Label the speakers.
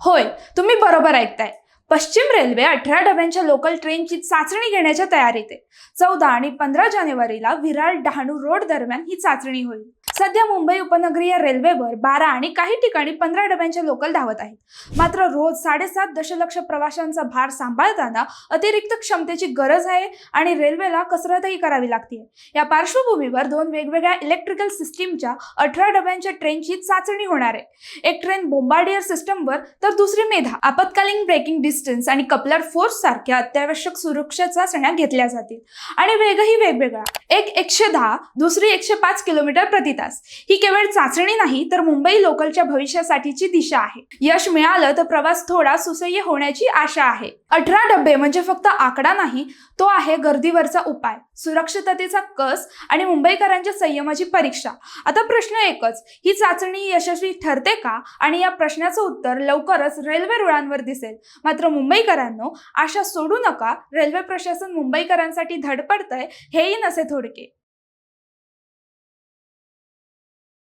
Speaker 1: होय, तुम्ही बरोबर ऐकताय. पश्चिम रेल्वे 18 डब्यांच्या लोकल ट्रेनची चाचणी घेण्याच्या तयारीत आहे. 14 आणि 15 जानेवारीला विरार डहाणू रोड दरम्यान ही चाचणी होईल. सध्या मुंबई उपनगरीय रेल्वेवर 12 आणि काही ठिकाणी 15 डब्यांच्या लोकल धावत आहेत. मात्र रोज 7.5 दशलक्ष प्रवाशांचा भार सांभाळताना अतिरिक्त क्षमतेची गरज आहे आणि रेल्वेला कसरतही करावी लागते. या पार्श्वभूमीवर 2 वेगवेगळ्या इलेक्ट्रिकल सिस्टीमच्या 18 डब्यांच्या ट्रेनची चाचणी होणार आहे. एक ट्रेन बोंबार्डियर सिस्टमवर तर दुसरी मेधा. आपत्कालीन ब्रेकिंग डिस्टन्स आणि कपलर फोर्स सारख्या अत्यावश्यक सुरक्षा चाचण्या घेतल्या जातील आणि वेगही वेगवेगळा. एक 110, दुसरी 105 किलोमीटर प्रति तास. ही केवळ चाचणी नाही तर मुंबई लोकलच्या भविष्यासाठीची दिशा आहे. यश मिळालं तर प्रवास थोडा सुसह्य होण्याची आशा आहे. 18 डबे म्हणजे फक्त आकडा नाही, तो आहे गर्दीवरचा उपाय, सुरक्षिततेचा कस आणि मुंबईकरांच्या संयमाची परीक्षा. आता प्रश्न एकच, ही चाचणी यशस्वी ठरते का? आणि या प्रश्नाचं उत्तर लवकरच रेल्वे रुळांवर दिसेल. मात्र मुंबईकरांनो, आशा सोडू नका. रेल्वे प्रशासन मुंबईकरांसाठी धडपडतंय, हेही नसे थोडके.